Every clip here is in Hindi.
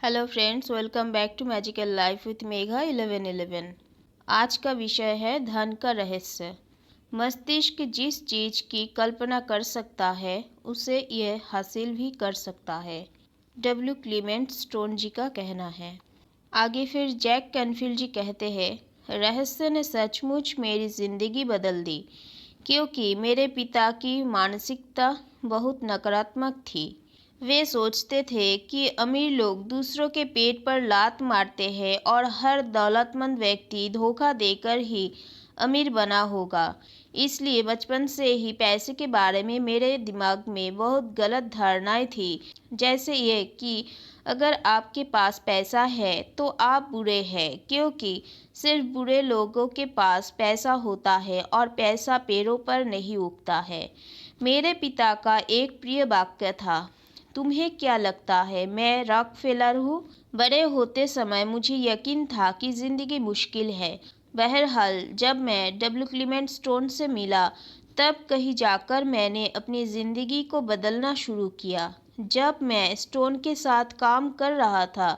Hello friends, welcome back to magical life with Megha 1111। आज का विषय है धन का रहस्य। मस्तिष्क जिस चीज़ की कल्पना कर सकता है उसे यह हासिल भी कर सकता है, डब्ल्यू क्लीमेंट स्टोन जी का कहना है। आगे फिर जैक कैनफील्ड जी कहते हैं, रहस्य ने सचमुच मेरी ज़िंदगी बदल दी, क्योंकि मेरे पिता की मानसिकता बहुत नकारात्मक थी। वे सोचते थे कि अमीर लोग दूसरों के पेट पर लात मारते हैं और हर दौलतमंद व्यक्ति धोखा देकर ही अमीर बना होगा। इसलिए बचपन से ही पैसे के बारे में मेरे दिमाग में बहुत गलत धारणाएं थी, जैसे ये कि अगर आपके पास पैसा है तो आप बुरे हैं, क्योंकि सिर्फ बुरे लोगों के पास पैसा होता है और पैसा पैरों पर नहीं उगता है। मेरे पिता का एक प्रिय वाक्य था, तुम्हें क्या लगता है मैं रॉकफेलर हूँ? बड़े होते समय मुझे यकीन था कि ज़िंदगी मुश्किल है। बहरहाल जब मैं डब्ल्यू क्लीमेंट स्टोन से मिला तब कहीं जाकर मैंने अपनी ज़िंदगी को बदलना शुरू किया। जब मैं स्टोन के साथ काम कर रहा था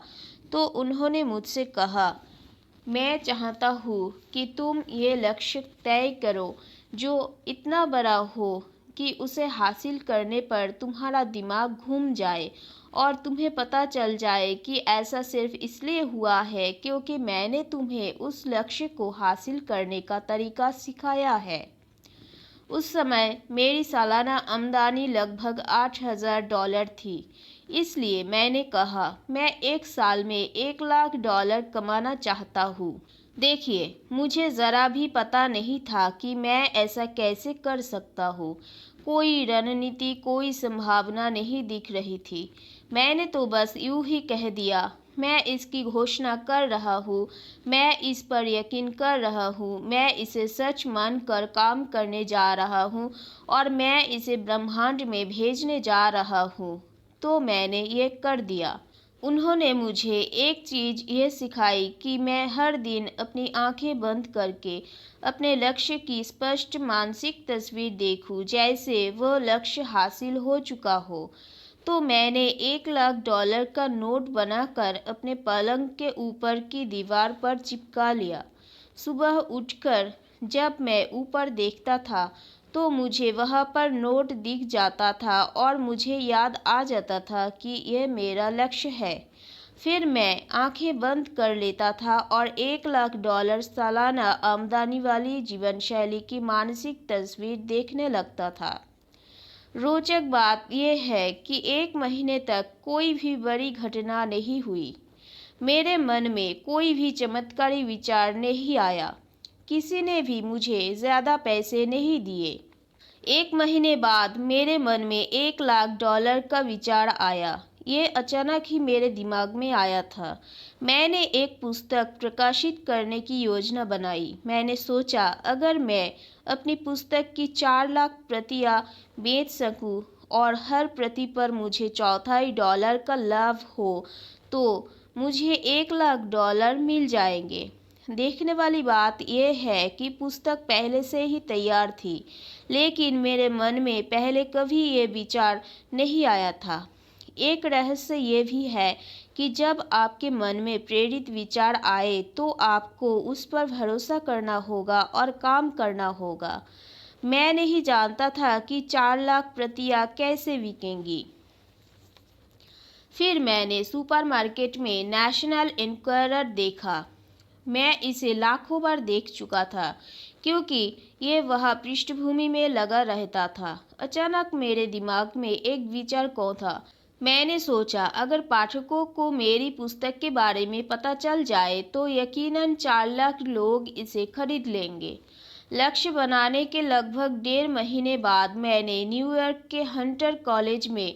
तो उन्होंने मुझसे कहा, मैं चाहता हूँ कि तुम ये लक्ष्य तय करो जो इतना बड़ा हो कि उसे हासिल करने पर तुम्हारा दिमाग घूम जाए और तुम्हें पता चल जाए कि ऐसा सिर्फ इसलिए हुआ है क्योंकि मैंने तुम्हें उस लक्ष्य को हासिल करने का तरीका सिखाया है। उस समय मेरी सालाना आमदनी लगभग $8,000 थी। इसलिए मैंने कहा, मैं एक साल में $1,00,000 कमाना चाहता हूँ। देखिए, मुझे ज़रा भी पता नहीं था कि मैं ऐसा कैसे कर सकता हूँ। कोई रणनीति, कोई संभावना नहीं दिख रही थी। मैंने तो बस यूं ही कह दिया, मैं इसकी घोषणा कर रहा हूँ, मैं इस पर यकीन कर रहा हूँ, मैं इसे सच मानकर काम करने जा रहा हूँ और मैं इसे ब्रह्मांड में भेजने जा रहा हूँ। तो मैंने ये कर दिया। उन्होंने मुझे एक चीज़ ये सिखाई कि मैं हर दिन अपनी आंखें बंद करके अपने लक्ष्य की स्पष्ट मानसिक तस्वीर देखूं, जैसे वह लक्ष्य हासिल हो चुका हो। तो मैंने $1,00,000 का नोट बनाकर अपने पलंग के ऊपर की दीवार पर चिपका लिया। सुबह उठकर जब मैं ऊपर देखता था तो मुझे वहाँ पर नोट दिख जाता था और मुझे याद आ जाता था कि यह मेरा लक्ष्य है। फिर मैं आंखें बंद कर लेता था और $1,00,000 सालाना आमदनी वाली जीवनशैली की मानसिक तस्वीर देखने लगता था। रोचक बात यह है कि 1 महीने तक कोई भी बड़ी घटना नहीं हुई। मेरे मन में कोई भी चमत्कारी विचार नहीं आया। किसी ने भी मुझे ज़्यादा पैसे नहीं दिए। 1 महीने बाद मेरे मन में $1,00,000 का विचार आया। ये अचानक ही मेरे दिमाग में आया था। मैंने एक पुस्तक प्रकाशित करने की योजना बनाई। मैंने सोचा, अगर मैं अपनी पुस्तक की 4 लाख प्रतियां बेच सकूं और हर प्रति पर मुझे $1/4 का लाभ हो तो मुझे $1,00,000 मिल जाएंगे। देखने वाली बात यह है कि पुस्तक पहले से ही तैयार थी, लेकिन मेरे मन में पहले कभी ये विचार नहीं आया था। एक रहस्य ये भी है कि जब आपके मन में प्रेरित विचार आए तो आपको उस पर भरोसा करना होगा और काम करना होगा। मैं नहीं जानता था कि 4 लाख प्रतियां कैसे बिकेंगी। फिर मैंने सुपरमार्केट में नेशनल इंक्वायरर देखा। मैं इसे लाखों बार देख चुका था, क्योंकि ये वहाँ पृष्ठभूमि में लगा रहता था। अचानक मेरे दिमाग में एक विचार को था। मैंने सोचा, अगर पाठकों को मेरी पुस्तक के बारे में पता चल जाए तो यकीनन 4 लाख लोग इसे खरीद लेंगे। लक्ष्य बनाने के लगभग 1.5 महीने बाद मैंने न्यूयॉर्क के हंटर कॉलेज में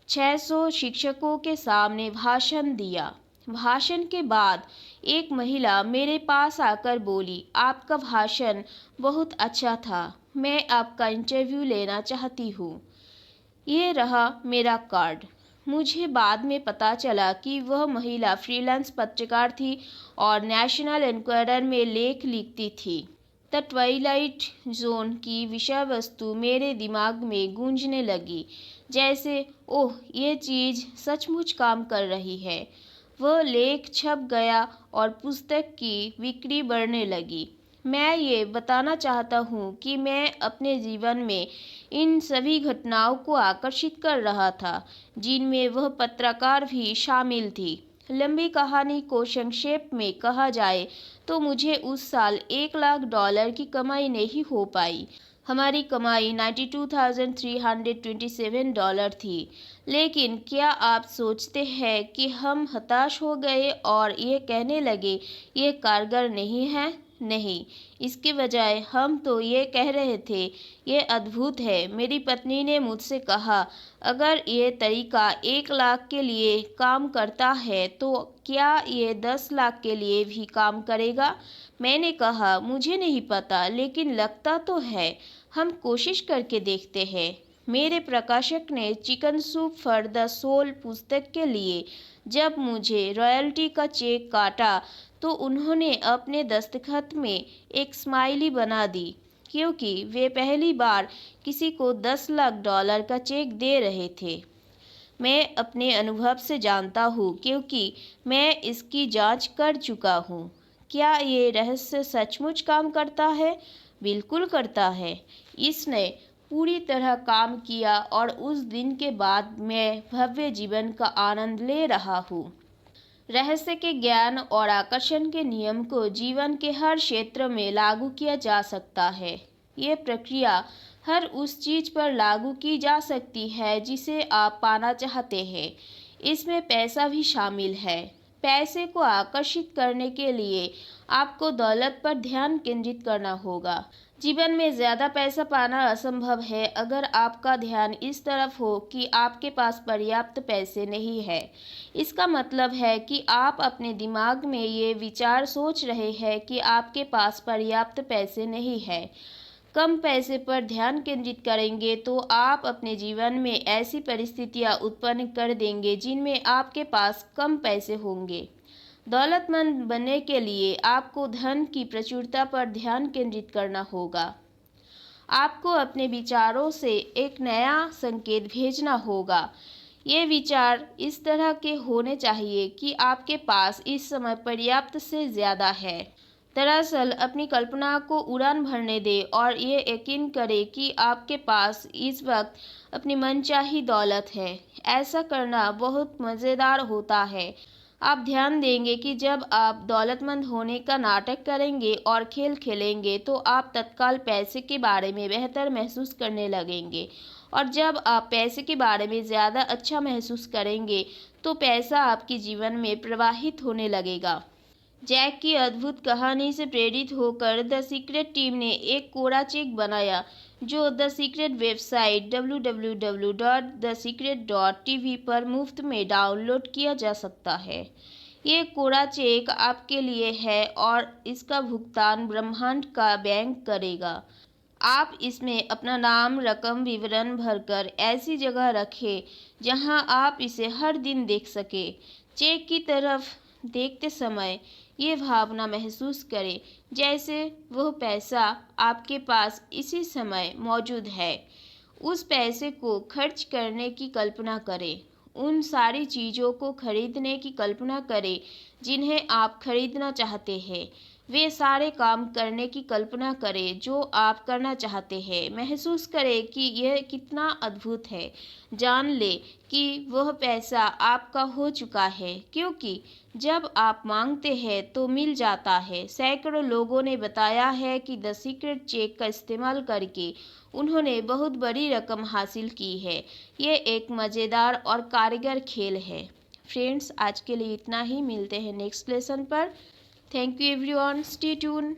600 शिक्षकों के सामने भाषण दिया। भाषण के बाद एक महिला मेरे पास आकर बोली, आपका भाषण बहुत अच्छा था, मैं आपका इंटरव्यू लेना चाहती हूँ। ये रहा मेरा कार्ड। मुझे बाद में पता चला कि वह महिला फ्रीलांस पत्रकार थी और नेशनल इंक्वायरर में लेख लिखती थी। द ट्वाइलाइट जोन की विषय वस्तु मेरे दिमाग में गूंजने लगी, जैसे ओह, ये चीज़ सचमुच काम कर रही है। वह लेख छप गया और पुस्तक की बिक्री बढ़ने लगी। मैं ये बताना चाहता हूँ कि मैं अपने जीवन में इन सभी घटनाओं को आकर्षित कर रहा था, जिनमें वह पत्रकार भी शामिल थी। लंबी कहानी को संक्षेप में कहा जाए तो मुझे उस साल $1,00,000 की कमाई नहीं हो पाई। हमारी कमाई $92,327 थी। लेकिन क्या आप सोचते हैं कि हम हताश हो गए और ये कहने लगे ये कारगर नहीं है? नहीं, इसके बजाय हम तो ये कह रहे थे ये अद्भुत है। मेरी पत्नी ने मुझसे कहा, अगर ये तरीका 1,00,000 के लिए काम करता है तो क्या ये 10,00,000 के लिए भी काम करेगा? मैंने कहा, मुझे नहीं पता, लेकिन लगता तो है। हम कोशिश करके देखते हैं। मेरे प्रकाशक ने chicken soup for the soul पुस्तक के लिए जब मुझे रॉयल्टी का चेक काटा तो उन्होंने अपने दस्तखत में एक स्माइली बना दी, क्योंकि वे पहली बार किसी को $10,00,000 का चेक दे रहे थे। मैं अपने अनुभव से जानता हूँ, क्योंकि मैं इसकी जांच कर चुका हूँ। क्या ये रहस्य सचमुच काम करता है? बिल्कुल करता है। इसने पूरी तरह काम किया और उस दिन के बाद मैं भव्य जीवन का आनंद ले रहा हूँ। रहस्य के ज्ञान और आकर्षण के नियम को जीवन के हर क्षेत्र में लागू किया जा सकता है। ये प्रक्रिया हर उस चीज पर लागू की जा सकती है जिसे आप पाना चाहते हैं। इसमें पैसा भी शामिल है। पैसे को आकर्षित करने के लिए आपको दौलत पर ध्यान केंद्रित करना होगा। जीवन में ज़्यादा पैसा पाना असंभव है अगर आपका ध्यान इस तरफ हो कि आपके पास पर्याप्त पैसे नहीं है। इसका मतलब है कि आप अपने दिमाग में ये विचार सोच रहे हैं कि आपके पास पर्याप्त पैसे नहीं है। कम पैसे पर ध्यान केंद्रित करेंगे तो आप अपने जीवन में ऐसी परिस्थितियां उत्पन्न कर देंगे जिनमें आपके पास कम पैसे होंगे। दौलतमंद बनने के लिए आपको धन की प्रचुरता पर ध्यान केंद्रित करना होगा। आपको अपने विचारों से एक नया संकेत भेजना होगा। ये विचार इस तरह के होने चाहिए कि आपके पास इस समय पर्याप्त से ज़्यादा है। दरअसल अपनी कल्पना को उड़ान भरने दें और ये यकीन करें कि आपके पास इस वक्त अपनी मनचाही दौलत है। ऐसा करना बहुत मज़ेदार होता है। आप ध्यान देंगे कि जब आप दौलतमंद होने का नाटक करेंगे और खेल खेलेंगे तो आप तत्काल पैसे के बारे में बेहतर महसूस करने लगेंगे, और जब आप पैसे के बारे में ज़्यादा अच्छा महसूस करेंगे तो पैसा आपके जीवन में प्रवाहित होने लगेगा। जैक की अद्भुत कहानी से प्रेरित होकर द सीक्रेट टीम ने एक कोरा चेक बनाया जो द सीक्रेट वेबसाइट www.thesecret.tv पर मुफ्त में डाउनलोड किया जा सकता है। ये कोरा चेक आपके लिए है और इसका भुगतान ब्रह्मांड का बैंक करेगा। आप इसमें अपना नाम, रकम, विवरण भरकर ऐसी जगह रखें जहां आप इसे हर दिन देख सकें। चेक की तरफ देखते समय ये भावना महसूस करें जैसे वह पैसा आपके पास इसी समय मौजूद है। उस पैसे को खर्च करने की कल्पना करें। उन सारी चीज़ों को खरीदने की कल्पना करें जिन्हें आप खरीदना चाहते हैं। वे सारे काम करने की कल्पना करें जो आप करना चाहते हैं। महसूस करें कि यह कितना अद्भुत है। जान लें कि वह पैसा आपका हो चुका है, क्योंकि जब आप मांगते हैं तो मिल जाता है। सैकड़ों लोगों ने बताया है कि द सीक्रेट चेक का इस्तेमाल करके उन्होंने बहुत बड़ी रकम हासिल की है। ये एक मज़ेदार और कारगर खेल है। फ्रेंड्स, आज के लिए इतना ही। मिलते हैं नेक्स्ट लेसन पर। Thank you everyone. Stay tune.